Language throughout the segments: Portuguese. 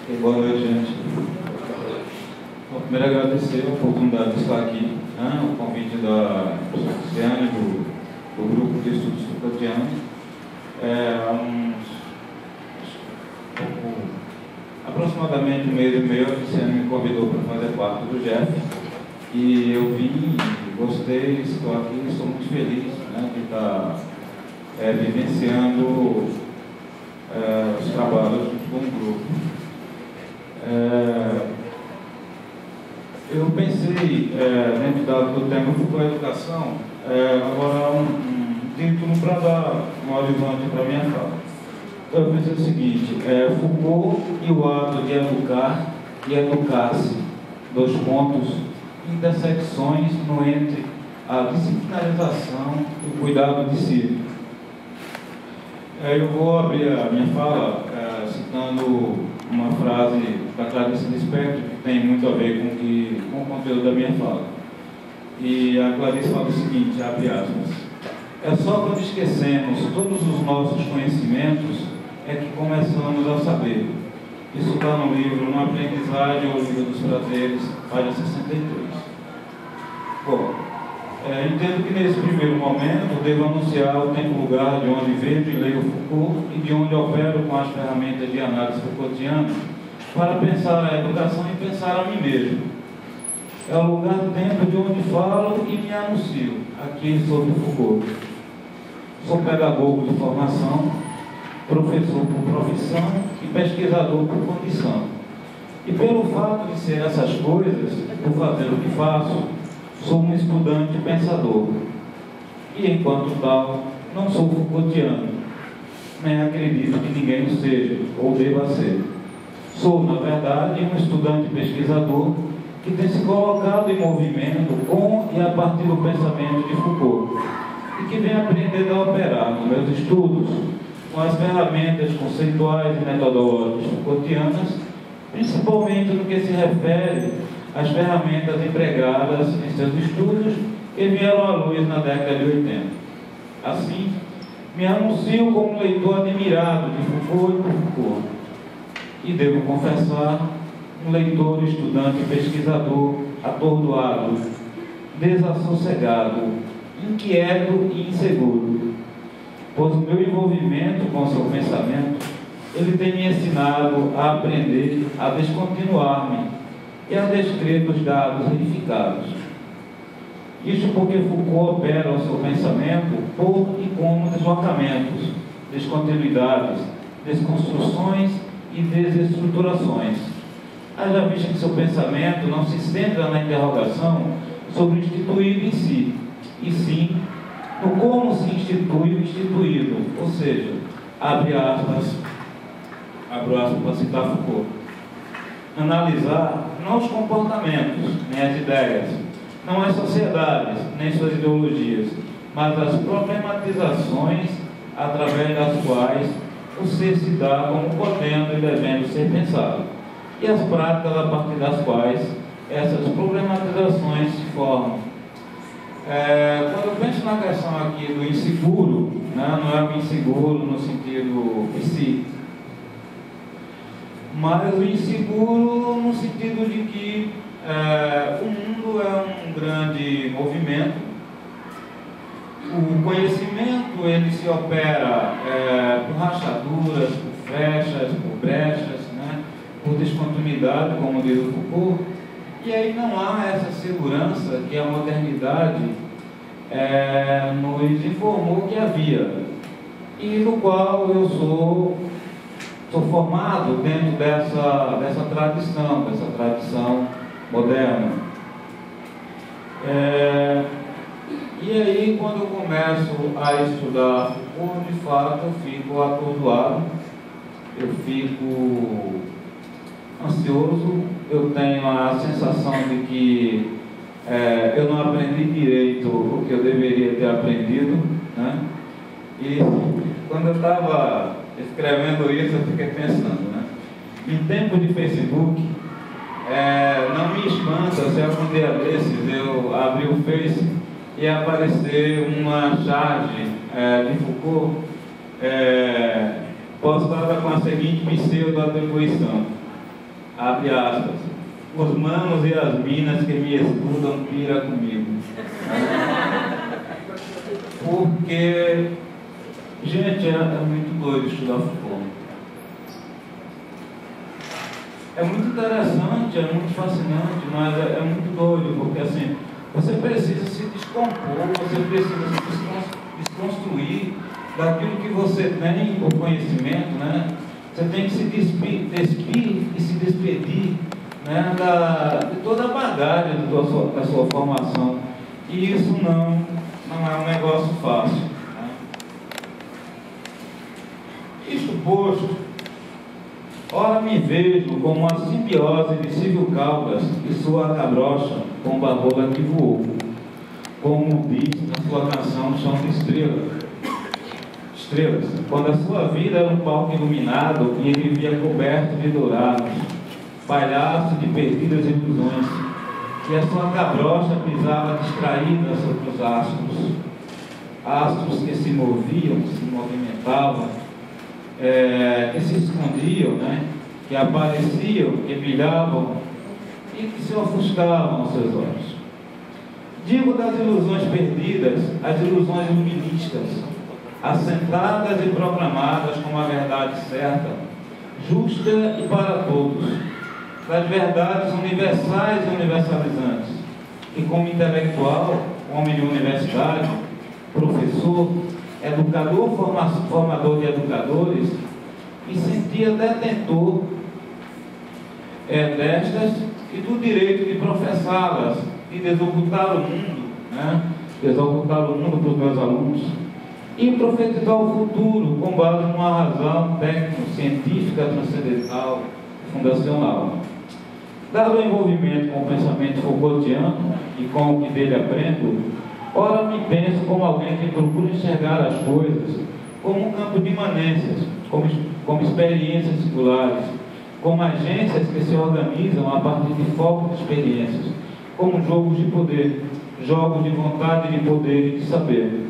Boa noite, gente. Bom, primeiro agradecer a oportunidade de estar aqui, né, o convite da Ciane, do grupo de estudos Foucaultianos. Aproximadamente um mês e meio, a Ciane me convidou para fazer parte do GEF e eu vim, gostei, estou aqui, estou muito feliz, né, de estar vivenciando os trabalhos junto com o grupo. Eu pensei, dentro do tema Foucault e Educação, agora um título para dar um horizonte para a minha fala. Então eu pensei o seguinte, Foucault e o ato de educar e educar-se, dois pontos, intersecções entre a disciplinarização e o cuidado de si. Eu vou abrir a minha fala citando uma frase da Clarice Lispector, que tem muito a ver com o conteúdo da minha fala. E a Clarice fala o seguinte, abre aspas, é só quando esquecemos todos os nossos conhecimentos é que começamos a saber. Isso está no livro Uma Aprendizagem ou Livro dos Prazeres, página 63. Bom, entendo que nesse primeiro momento devo anunciar o tempo e lugar de onde vejo e leio Foucault e de onde opero com as ferramentas de análise Foucaultiana para pensar a educação e pensar a mim mesmo. É o lugar do tempo de onde falo e me anuncio aqui sobre Foucault. Sou pedagogo de formação, professor por profissão e pesquisador por condição. E pelo fato de ser essas coisas, por fazer o que faço, sou um estudante pensador. E, enquanto tal, não sou Foucaultiano, nem acredito que ninguém o seja ou deva ser. Sou, na verdade, um estudante pesquisador que tem se colocado em movimento com e a partir do pensamento de Foucault e que vem aprendendo a operar nos meus estudos com as ferramentas conceituais e metodológicas Foucaultianas, principalmente no que se refere às ferramentas empregadas em seus estudos que vieram à luz na década de 80. Assim, me anuncio como leitor admirado de Foucault e por Foucault. E devo confessar, um leitor, estudante, pesquisador, atordoado, desassossegado, inquieto e inseguro. Pois o meu envolvimento com o seu pensamento, ele tem me ensinado a aprender, a descontinuar-me e a descrever os dados verificados. Isso porque Foucault opera o seu pensamento por e como deslocamentos, descontinuidades, desconstruções e desestruturações. Haja vista que seu pensamento não se centra na interrogação sobre o instituído em si, e sim no como se institui o instituído, ou seja, abro aspas para citar Foucault, analisar não os comportamentos, nem as ideias, não as sociedades, nem suas ideologias, mas as problematizações através das quais o ser se dá como podendo e devendo ser pensado, e as práticas a partir das quais essas problematizações se formam. Quando eu penso na questão aqui do inseguro, né, não é o inseguro no sentido psi, mas o inseguro no sentido de que o mundo é um grande movimento. O conhecimento ele se opera por rachaduras, por flechas, por brechas, né, por descontinuidade, como diz o Foucault, e aí não há essa segurança que a modernidade nos informou que havia, e no qual eu sou formado dentro dessa tradição moderna. E aí, quando eu começo a estudar Foucault, de fato, eu fico atordoado, eu fico ansioso, eu tenho a sensação de que eu não aprendi direito o que eu deveria ter aprendido, né? E quando eu estava escrevendo isso, eu fiquei pensando, né? Em tempo de Facebook, não me espanta se algum dia desses eu abrir o Face e aparecer uma charge de Foucault postada com a seguinte pseudo-atribuição: abre aspas, os manos e as minas que me estudam pira comigo. Porque, gente, é muito doido estudar Foucault. É muito interessante, é muito fascinante, mas é muito doido, porque assim, você precisa se descompor, você precisa se desconstruir daquilo que você tem, o conhecimento, né? Você tem que se despir e se despedir, né, de toda a bagagem da sua formação. E isso não é um negócio fácil. Né? Isto posto, ora me vejo como uma simbiose de Silvio Caldas e sua cabrocha com Barbola que voou, como diz na sua canção Chão de Estrelas, quando a sua vida era um palco iluminado e ele vivia coberto de dourados, palhaço de perdidas ilusões, e a sua cabrocha pisava distraída sobre os astros que se moviam, que se movimentavam, que se escondiam, né? Que apareciam, que brilhavam e que se ofuscavam aos seus olhos. Digo das ilusões perdidas, as ilusões luministas, assentadas e proclamadas como a verdade certa, justa e para todos, das verdades universais e universalizantes, que como intelectual, homem de universidade, professor, educador, formador de educadores, me sentia detentor destas e do direito de professá-las e desocultar o mundo, né? Desocultar o mundo para os meus alunos e profetizar o futuro com base numa razão técnico-científica transcendental fundacional. Dado o envolvimento com o pensamento Foucaultiano e com o que dele aprendo, ora me penso como alguém que procura enxergar as coisas como um campo de imanências, como experiências singulares, como agências que se organizam a partir de focos de experiências, como jogos de poder, jogos de vontade de poder e de saber.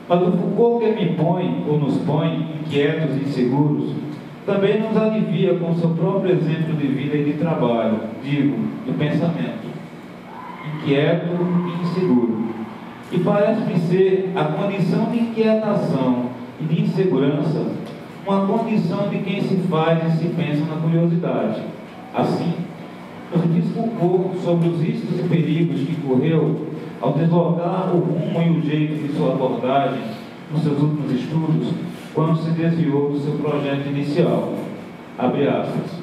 Mas o Foucault que me põe, ou nos põe, inquietos e inseguros, também nos alivia com seu próprio exemplo de vida e de trabalho, digo, de pensamento, inquieto e inseguro. E parece-me ser a condição de inquietação e de insegurança uma condição de quem se faz e se pensa na curiosidade. Assim, nos diz Foucault sobre os riscos e perigos que correu ao deslocar o rumo e o jeito de sua abordagem nos seus últimos estudos, quando se desviou do seu projeto inicial. Abre aspas.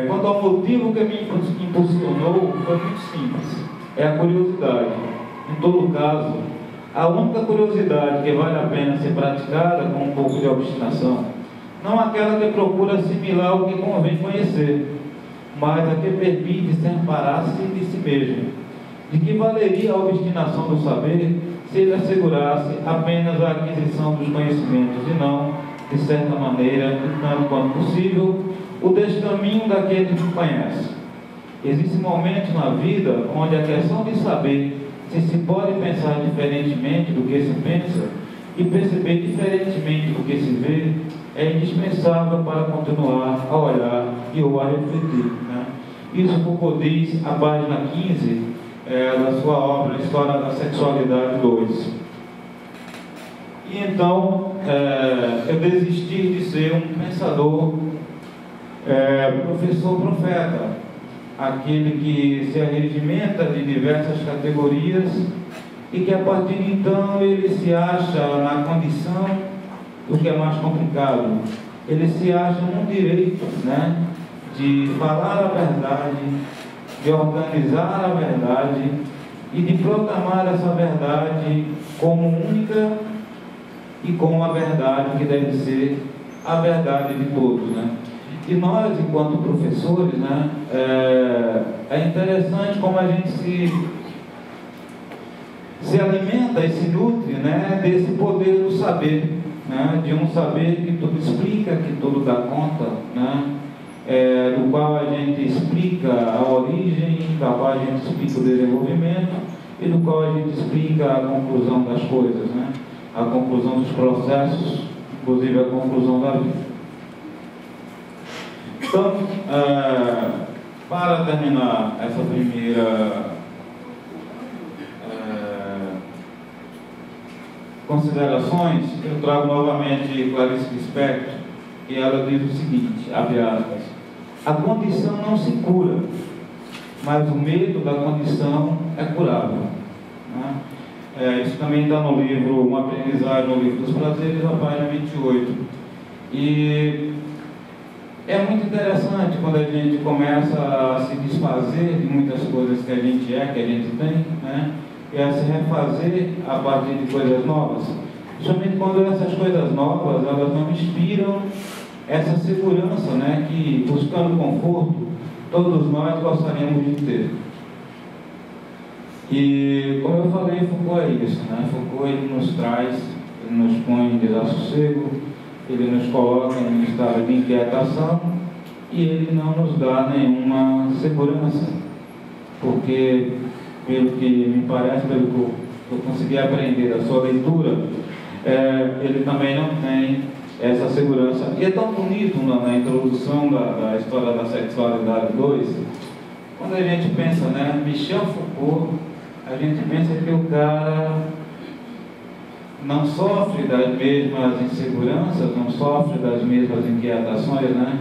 Quanto ao motivo que me impulsionou, foi muito simples. É a curiosidade. Em todo caso, a única curiosidade que vale a pena ser praticada com um pouco de obstinação, não aquela que procura assimilar o que convém conhecer, mas a que permite separar-se de si mesmo. De que valeria a obstinação do saber se ele assegurasse apenas a aquisição dos conhecimentos e não, de certa maneira, tanto quanto possível, o descaminho daquele que conhece. Existem momentos na vida onde a questão de saber se pode pensar diferentemente do que se pensa e perceber diferentemente do que se vê é indispensável para continuar a olhar e ou a refletir. Né? Isso Foucault diz, a página 15 da sua obra História da Sexualidade 2. E então, eu desisti de ser um pensador, professor profeta, aquele que se arregimenta de diversas categorias e que a partir de então ele se acha na condição do que é mais complicado. Ele se acha no direito, né, de falar a verdade, de organizar a verdade e de proclamar essa verdade como única e como a verdade que deve ser a verdade de todos, né? E nós, enquanto professores, né, é interessante como a gente se alimenta e se nutre, né, desse poder do saber, né, de um saber que tudo explica, que tudo dá conta, né, do qual a gente explica a origem, da qual a gente explica o desenvolvimento e do qual a gente explica a conclusão das coisas, né, a conclusão dos processos, inclusive a conclusão da vida. Então, para terminar essa primeira considerações, eu trago novamente Clarice Lispector, e ela diz o seguinte, abre aspas: a condição não se cura, mas o medo da condição é curável. Né? Isso também está no livro, uma aprendizagem no livro dos prazeres, a página 28. E é muito interessante quando a gente começa a se desfazer de muitas coisas que a gente que a gente tem, né? E a se refazer a partir de coisas novas. Principalmente quando essas coisas novas, elas não inspiram essa segurança, né? Que, buscando conforto, todos nós gostaríamos de ter. E, como eu falei, Foucault é isso, né? Foucault, ele nos traz, ele nos põe em desassossego, ele nos coloca em um estado de inquietação e ele não nos dá nenhuma segurança, porque, pelo que me parece, pelo que eu consegui aprender da sua leitura, ele também não tem essa segurança. E é tão bonito na introdução da história da sexualidade 2, quando a gente pensa, né, Michel Foucault, a gente pensa que o cara não sofre das mesmas inseguranças, não sofre das mesmas inquietações, né?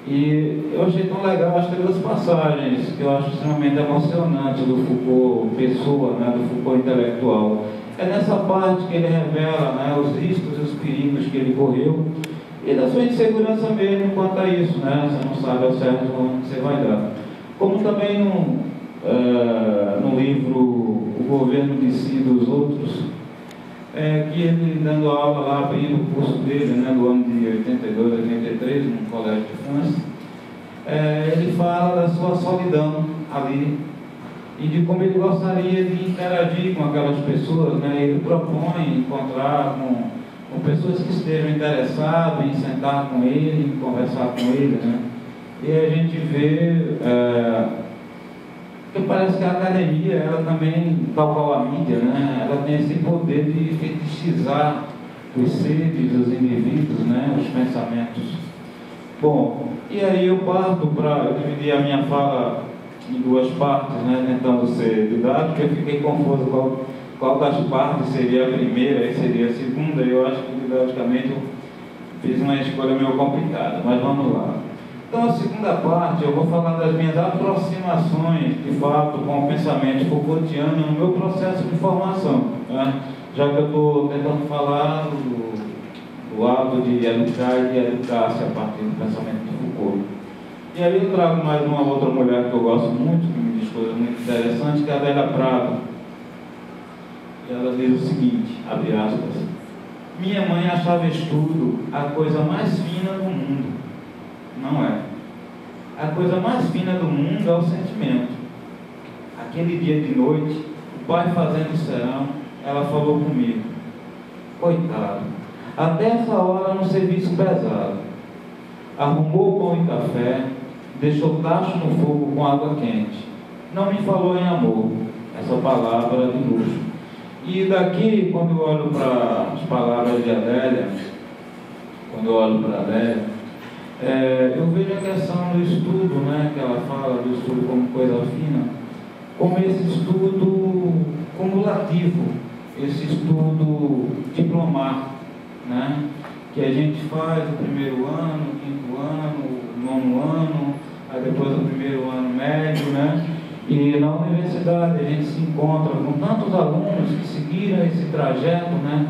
E eu achei tão legal as duas passagens, que eu acho extremamente emocionante do Foucault pessoa, né? Do Foucault intelectual. É nessa parte que ele revela, né, os riscos e os perigos que ele correu, e da sua insegurança mesmo quanto a isso, né? Você não sabe ao certo onde você vai dar. Como também no livro O Governo de Si dos Outros, que ele dando aula lá, abrindo o curso dele, né, do ano de 82, 83, num colégio de França, ele fala da sua solidão ali e de como ele gostaria de interagir com aquelas pessoas, né? Ele propõe encontrar com pessoas que estejam interessadas em sentar com ele, em conversar com ele, né? E a gente vê que parece que a academia, ela também, tal qual a mídia, né, ela tem esse poder de fetichizar os seres, os indivíduos, né, os pensamentos. Bom, e aí eu parto para dividir a minha fala em duas partes, né, tentando ser didático, eu fiquei confuso qual das partes seria a primeira e seria a segunda, e eu acho que didaticamente eu fiz uma escolha meio complicada, mas vamos lá. Então, a segunda parte, eu vou falar das minhas aproximações, de fato, com o pensamento Foucaultiano no meu processo de formação, né? Já que eu estou tentando falar do ato de educar e de educar-se a partir do pensamento de Foucault. E aí eu trago mais uma outra mulher que eu gosto muito, que me diz coisas muito interessantes, que é a Adélia Prado. E ela diz o seguinte, abre aspas: minha mãe achava estudo a coisa mais fina do mundo. Não é. A coisa mais fina do mundo é o sentimento. Aquele dia de noite, o pai fazendo serão, ela falou comigo: coitado, até essa hora no serviço pesado. Arrumou pão e café, deixou tacho no fogo com água quente. Não me falou em amor, essa palavra de luxo. E daqui, quando eu olho para as palavras de Adélia, eu vejo a questão do estudo, né, que ela fala do estudo como coisa fina, como esse estudo cumulativo, esse estudo diplomático, né, que a gente faz o primeiro ano, o quinto ano, o nono ano, aí depois o primeiro ano médio, né, e na universidade a gente se encontra com tantos alunos que seguiram esse trajeto, né,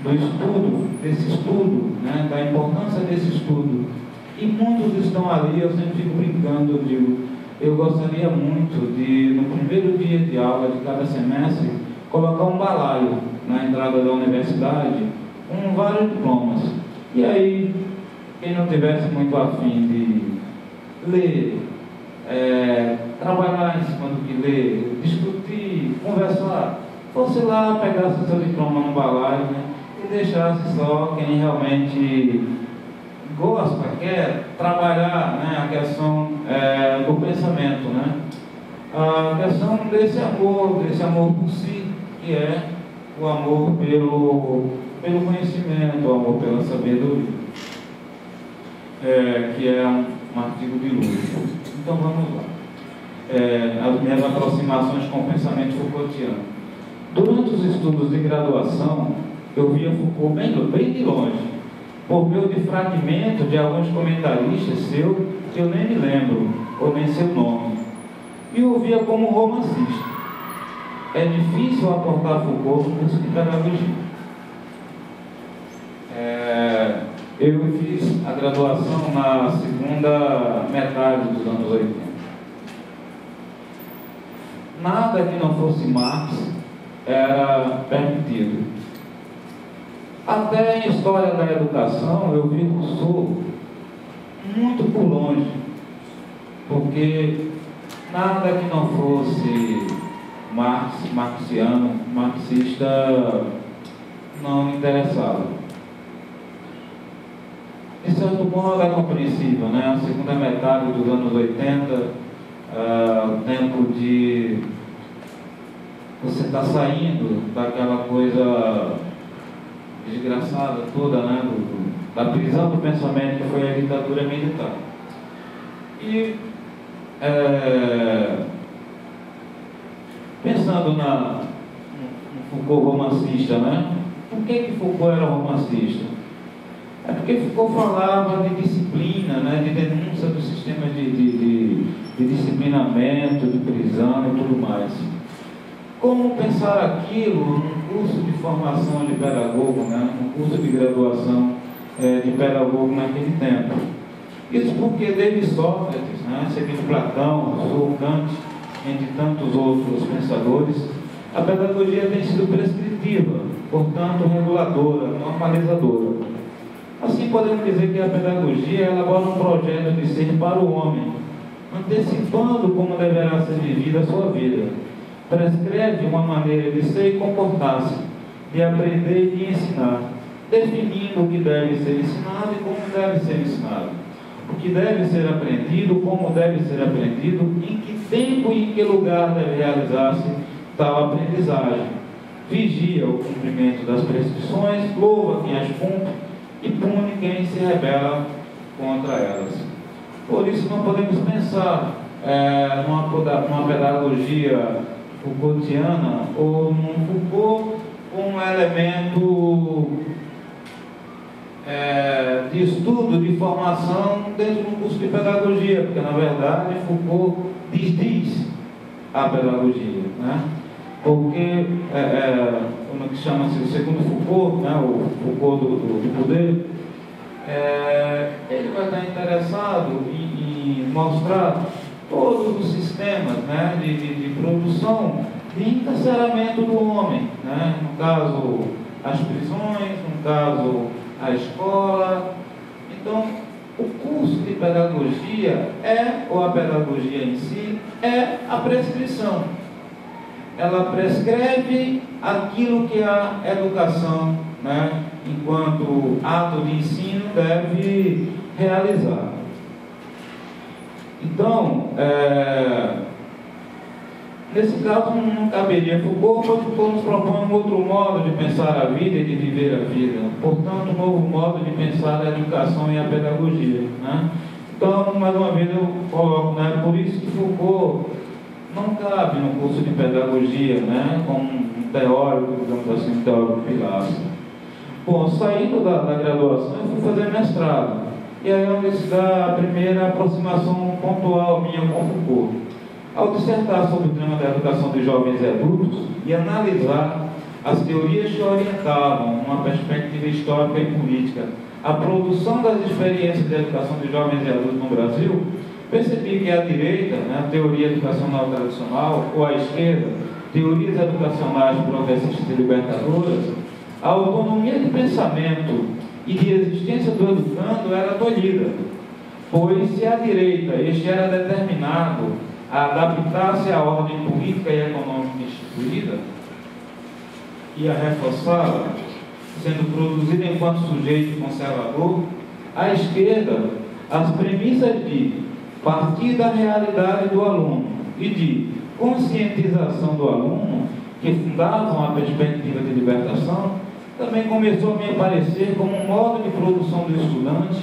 do estudo, desse estudo, né, da importância desse estudo. E muitos estão ali, eu sempre fico brincando, eu digo, eu gostaria muito de, no primeiro dia de aula de cada semestre, colocar um balaio na entrada da universidade, com vários diplomas. E aí, quem não tivesse muito afim de ler, trabalhar em cima do que ler, discutir, conversar, fosse lá, pegasse o seu diploma no balaio, né, e deixasse só quem realmente gosta, quer trabalhar, né, a questão do pensamento, né? A questão desse amor por si, que é o amor pelo conhecimento, o amor pela sabedoria. que é um artigo de luxo. Então vamos lá. As minhas aproximações com o pensamento Foucaultiano. Durante os estudos de graduação, eu via Foucault bem de longe, por meio de fragmento de alguns comentaristas seus, que eu nem me lembro, ou nem seu nome, e o via como romancista. É difícil aportar Foucault no curso de pedagogia. Eu fiz a graduação na segunda metade dos anos 80. Nada que não fosse Marx era permitido. Até em História da Educação eu vi Rousseau muito por longe, porque nada que não fosse marxiano, marxista, não me interessava. De certo modo é compreensível, né? A segunda metade dos anos 80, tempo de você estar saindo daquela coisa desgraçada toda, né? Da prisão do pensamento que foi a ditadura militar. E pensando no Foucault romancista, né? Por que Foucault era romancista? É porque Foucault falava de disciplina, né? De denúncia do sistema de disciplinamento, de prisão e tudo mais. Como pensar aquilo num curso de formação de pedagogo, né? Num curso de graduação de pedagogo naquele tempo? Isso porque desde Sócrates, né? Seguindo Platão, Rousseau, Kant, entre tantos outros pensadores, a pedagogia tem sido prescritiva, portanto reguladora, normalizadora. Assim podemos dizer que a pedagogia elabora um projeto de ser para o homem, antecipando como deverá ser vivida a sua vida. Prescreve uma maneira de ser e comportar-se, de aprender e de ensinar, definindo o que deve ser ensinado e como deve ser ensinado, o que deve ser aprendido, como deve ser aprendido, em que tempo e em que lugar deve realizar-se tal aprendizagem. Vigia o cumprimento das prescrições, louva quem as cumpre e pune quem se rebela contra elas. Por isso não podemos pensar numa pedagogia Foucaultiana ou num Foucault como um elemento de estudo, de formação dentro do curso de pedagogia, porque na verdade Foucault desdiz a pedagogia, né? Porque como que chama-se, segundo Foucault, né, o Foucault do poder, ele vai estar interessado em mostrar todos os sistemas, né, de produção, de encarceramento do homem, né? No caso as prisões, no caso a escola. Então o curso de pedagogia ou a pedagogia em si, é a prescrição. Ela prescreve aquilo que a educação, né, enquanto ato de ensino, deve realizar. Então, nesse caso não caberia Foucault, mas Foucault nos propõe um outro modo de pensar a vida e de viver a vida. Portanto, um novo modo de pensar a educação e a pedagogia, né? Então, mais uma vez eu coloco, né, por isso que Foucault não cabe no curso de pedagogia, né, como um teórico, digamos assim, um teórico pilastra. Bom, saindo da graduação, eu fui fazer mestrado. E aí é onde se dá a primeira aproximação pontual minha com Foucault. Ao dissertar sobre o tema da educação de jovens e adultos e analisar as teorias que orientavam uma perspectiva histórica e política a produção das experiências de educação de jovens e adultos no Brasil, percebi que a direita, né, a teoria educacional tradicional, ou a esquerda, teorias educacionais progressistas e libertadoras, a autonomia de pensamento e de existência do educando era tolhida, pois se a direita este era determinado a adaptar-se à ordem política e econômica instituída e a reforçá-la, sendo produzida enquanto sujeito conservador, a esquerda, as premissas de partir da realidade do aluno e de conscientização do aluno, que fundavam a perspectiva de libertação, também começou a me aparecer como um modo de produção do estudante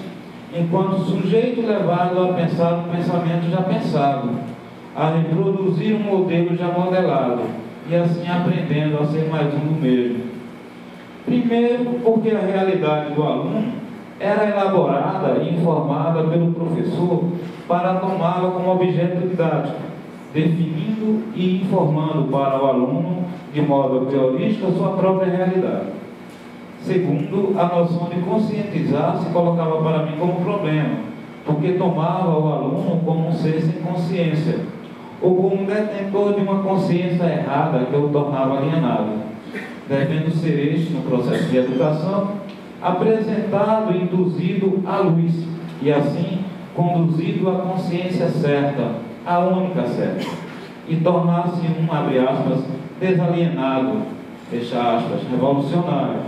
enquanto sujeito levado a pensar um pensamento já pensado, a reproduzir um modelo já modelado, e assim aprendendo a ser mais um do mesmo. Primeiro, porque a realidade do aluno era elaborada e informada pelo professor para tomá-la como objeto didático, definindo e informando para o aluno, de modo teorístico, a sua própria realidade. Segundo, a noção de conscientizar se colocava para mim como problema, porque tomava o aluno como um ser sem consciência, ou como um detentor de uma consciência errada que o tornava alienado, devendo ser este, no processo de educação, apresentado e induzido à luz, e assim conduzido à consciência certa, a única certa, e tornar-se um, abre aspas, desalienado, fecha aspas, revolucionário,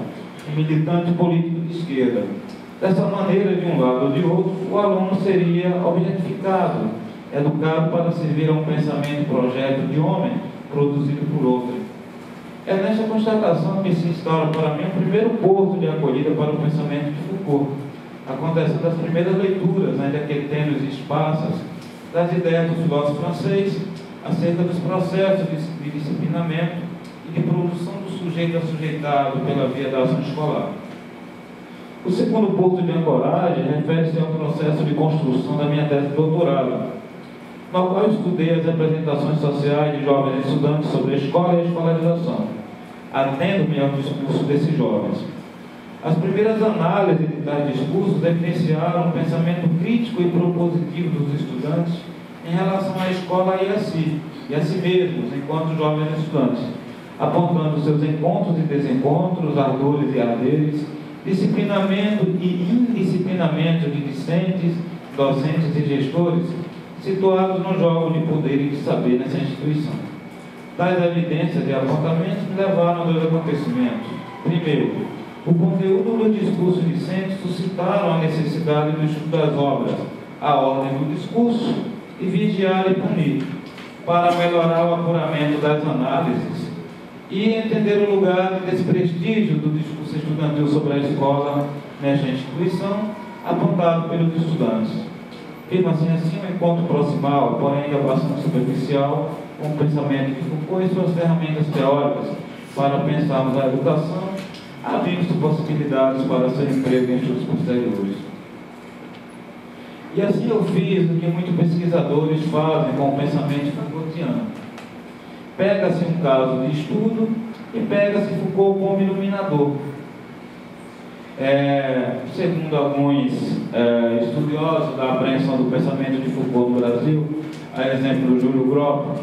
um militante político de esquerda. Dessa maneira, de um lado ou de outro, o aluno seria objetificado, educado para servir a um pensamento, projeto de homem, produzido por outro. É nesta constatação que se instaura para mim o primeiro porto de acolhida para o pensamento de Foucault, acontecendo as primeiras leituras, ainda que tênues e esparsas, das ideias do filósofo francês acerca dos processos de disciplinamento e de produção do sujeito assujeitado pela via da ação escolar. O segundo ponto de ancoragem refere-se ao processo de construção da minha tese de doutorado, no qual eu estudei as representações sociais de jovens estudantes sobre a escola e a escolarização, atendo-me ao discurso desses jovens. As primeiras análises de tais discursos evidenciaram um pensamento crítico e propositivo dos estudantes em relação à escola e a si mesmos, enquanto jovens estudantes, apontando seus encontros e desencontros, ardores e arderes, disciplinamento e indisciplinamento de discentes, docentes e gestores, situados no jogo de poder e de saber nessa instituição. Tais evidências e apontamentos me levaram a dois acontecimentos. Primeiro, o conteúdo do discurso discente suscitaram a necessidade do estudo das obras, a ordem do discurso e vigiar e punir, para melhorar o apuramento das análises e entender o lugar de desprestígio do discurso estudantil sobre a escola nesta instituição, apontado pelos estudantes. Fica assim um encontro proximal, porém ainda bastante superficial, com o pensamento de Foucault e suas ferramentas teóricas para pensarmos a educação, abrindo-se possibilidades para seu emprego em estudos posteriores. E assim eu fiz o que muitos pesquisadores fazem com o pensamento Foucaultiano. Pega-se um caso de estudo e pega-se Foucault como iluminador. Segundo alguns estudiosos da apreensão do pensamento de Foucault no Brasil, a exemplo do Júlio Gropp,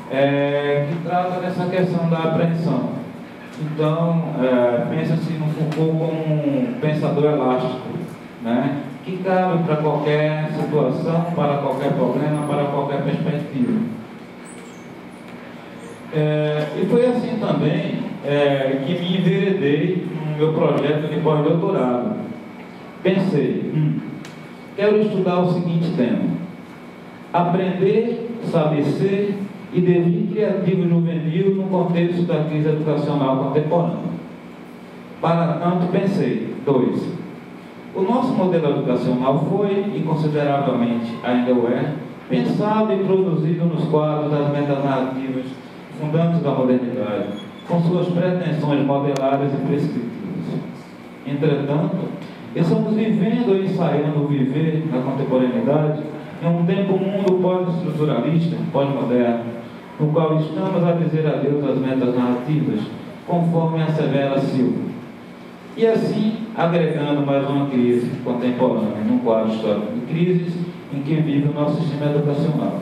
que trata dessa questão da apreensão. Então, pensa-se no Foucault como um pensador elástico, que cabe para qualquer situação, para qualquer problema, para qualquer perspectiva. E foi assim também que me enveredei no meu projeto de pós-doutorado. Pensei, quero estudar o seguinte tema: aprender, saber ser e devir criativo juvenil no contexto da crise educacional contemporânea. Para tanto, pensei, 2. O nosso modelo educacional foi, e consideravelmente ainda o é, pensado e produzido nos quadros das metanarrativas fundantes da modernidade, com suas pretensões modelares e prescritivas. Entretanto, estamos vivendo e ensaiando o viver na contemporaneidade em um tempo-mundo pós-estruturalista, pós-moderno, no qual estamos a dizer adeus às metas narrativas, conforme assevera Silva. E assim, agregando mais uma crise contemporânea, num quadro histórico de crises em que vive o nosso sistema educacional.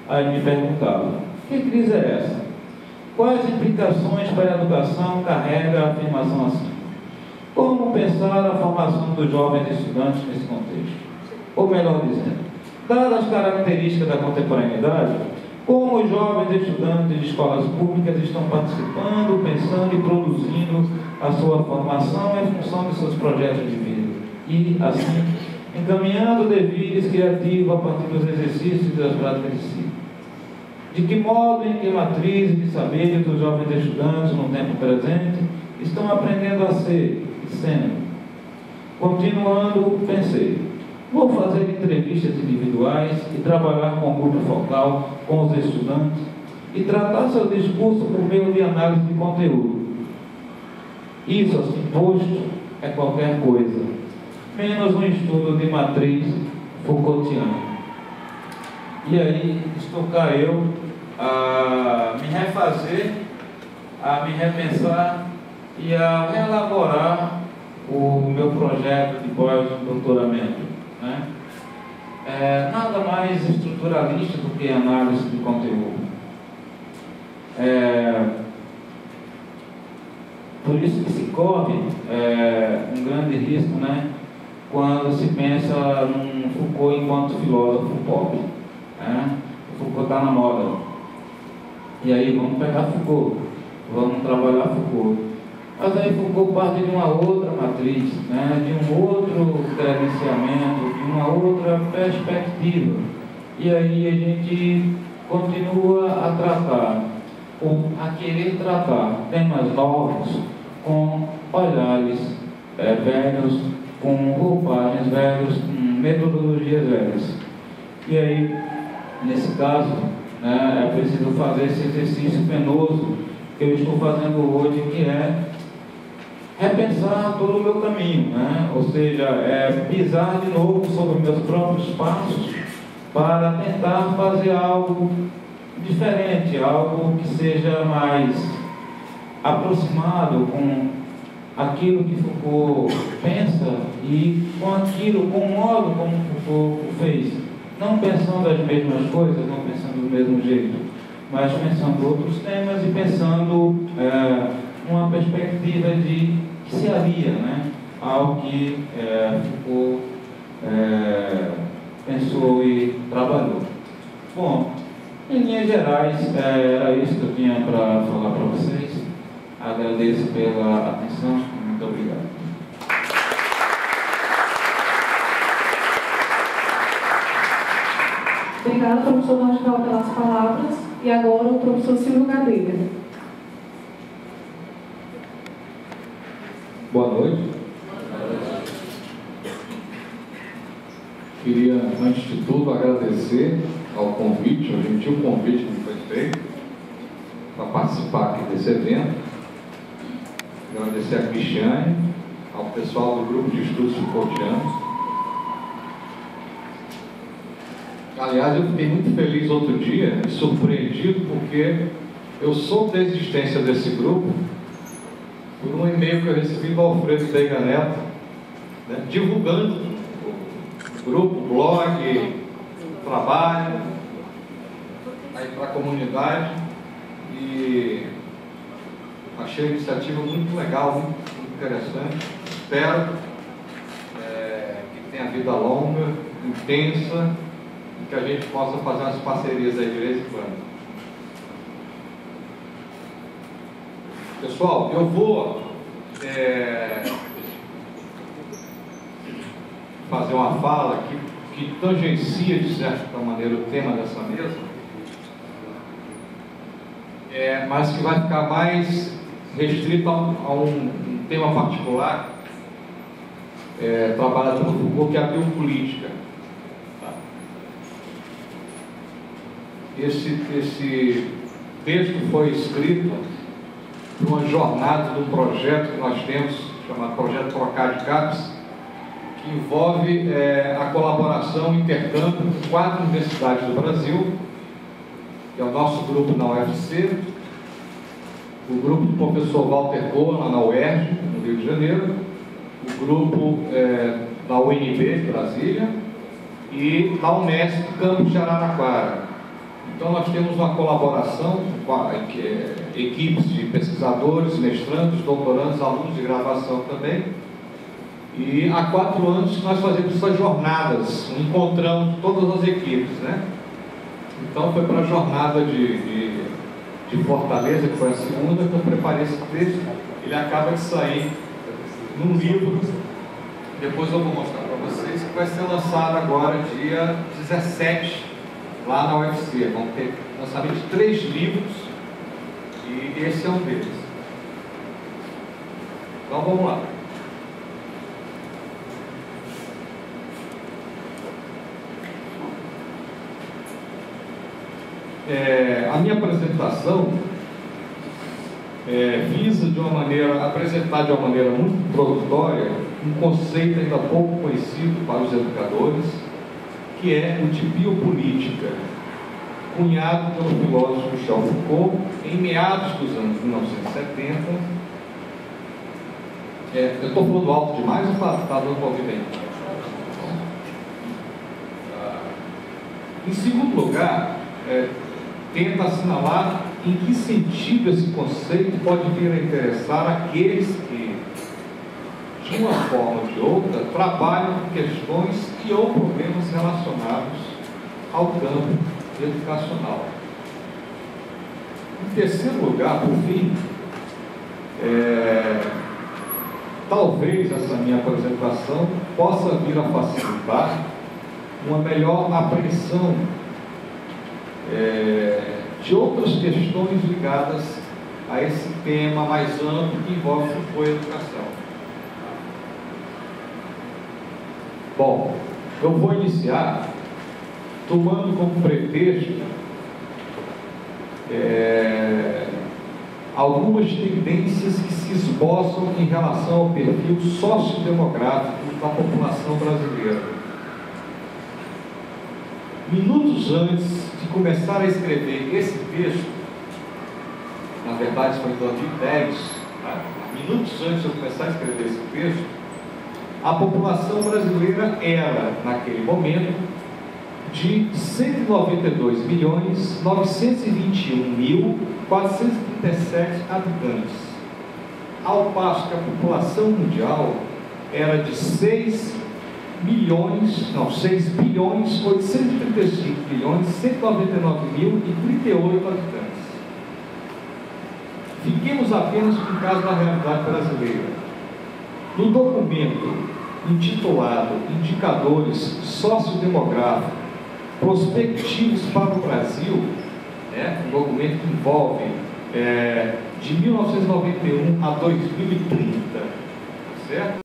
Aí me perguntava, que crise é essa? Quais implicações para a educação carrega a afirmação assim? Como pensar a formação dos jovens estudantes nesse contexto? Ou melhor dizendo, dadas as características da contemporaneidade, como os jovens estudantes de escolas públicas estão participando, pensando e produzindo a sua formação em função de seus projetos de vida e, assim, encaminhando deveres criativos a partir dos exercícios e das práticas de si. De que modo em que matrizes de saberes dos jovens estudantes no tempo presente estão aprendendo a ser e sendo? Continuando, pensei, vou fazer entrevistas individuais e trabalhar com o grupo focal, com os estudantes e tratar seu discurso por meio de análise de conteúdo. Isso, assim posto, é qualquer coisa, menos um estudo de matriz Foucaultiana. E aí, estou cá eu a me refazer, a me repensar e a reelaborar o meu projeto de pós-doutoramento, né? Nada mais estruturalista do que análise de conteúdo. Por isso que se corre um grande risco, né, quando se pensa num Foucault enquanto filósofo pop. O Foucault está na moda. E aí vamos pegar Foucault, vamos trabalhar Foucault. Mas aí Foucault parte de uma outra matriz, né, de um outro credenciamento, de uma outra perspectiva. E aí a gente continua a tratar, ou a querer tratar temas novos com olhares velhos, com roupagens velhos, com metodologias velhas. E aí, nesse caso, né, é preciso fazer esse exercício penoso que eu estou fazendo hoje, que é repensar todo o meu caminho, né? Ou seja, pisar de novo sobre meus próprios passos para tentar fazer algo diferente, algo que seja mais aproximado com aquilo que Foucault pensa e com aquilo, com o modo como Foucault fez. Não pensando as mesmas coisas, não pensando do mesmo jeito, mas pensando outros temas e pensando uma perspectiva que se alia, né, ao que Foucault pensou e trabalhou. Bom, em linhas gerais, era isso que eu tinha para falar para vocês. Agradeço pela atenção. Muito obrigado. Obrigada, professor Radical, pelas palavras. E agora o professor Silvio Gadeira. Boa noite. Queria, antes de tudo, agradecer ao convite, ao gentil convite que me foi feito para participar aqui desse evento. Agradecer a Cristiane, ao pessoal do grupo de estudos Foucaultianos. Aliás, eu fiquei muito feliz outro dia e surpreendido porque eu soube da existência desse grupo por um e-mail que eu recebi do Alfredo Veiga Neto, né, divulgando o grupo, o blog, o trabalho aí para a comunidade, e achei a iniciativa muito legal, muito interessante. Espero que tenha vida longa, intensa, e que a gente possa fazer umas parcerias aí de vez em quando. Pessoal, eu vou fazer uma fala que tangencia, de certa maneira, o tema dessa mesa, mas que vai ficar mais restrito a um tema particular, trabalhado pelo Foucault, que é a biopolítica. Esse texto foi escrito por uma jornada de um projeto que nós temos, chamado Projeto Procad CAPES, que envolve a colaboração e intercâmbio com 4 universidades do Brasil, que é o nosso grupo na UFC, o grupo do professor Walter Cohen, lá na UERJ, no Rio de Janeiro, o grupo da UNB, de Brasília, e da Unesp, campus de Araraquara. Então, nós temos uma colaboração com equipes de pesquisadores, mestrandos, doutorandos, alunos de graduação também. E há 4 anos que nós fazemos essas jornadas, encontramos todas as equipes, né? Então, foi para a jornada de Fortaleza, que foi a segunda, que eu preparei esse texto. Ele acaba de sair num livro, depois eu vou mostrar para vocês, que vai ser lançado agora, dia 17, lá na UFC. Vão ter lançamento de 3 livros e esse é um deles. Então vamos lá. a minha apresentação visa apresentar de uma maneira muito introdutória um conceito ainda pouco conhecido para os educadores, que é o de biopolítica, cunhado pelo filósofo Michel Foucault em meados dos anos 1970. Eu estou falando alto demais ou está dando para ouvir bem? Em segundo lugar, tenta assinalar em que sentido esse conceito pode vir a interessar aqueles que, de uma forma ou de outra, trabalham com questões e ou problemas relacionados ao campo educacional. Em terceiro lugar, por fim, talvez essa minha apresentação possa vir a facilitar uma melhor apreensão de outras questões ligadas a esse tema mais amplo que envolve a educação. Bom, eu vou iniciar tomando como pretexto algumas tendências que se esboçam em relação ao perfil sociodemográfico da população brasileira. Minutos antes de começar a escrever esse texto, na verdade foi em 2010, minutos antes de eu começar a escrever esse texto, a população brasileira era, naquele momento, de 192.921.437 habitantes, ao passo que a população mundial era de 6.835.199.038 habitantes. Fiquemos apenas com o caso da realidade brasileira. No documento intitulado Indicadores Sociodemográficos Prospectivos para o Brasil, um documento que envolve de 1991 a 2030, certo?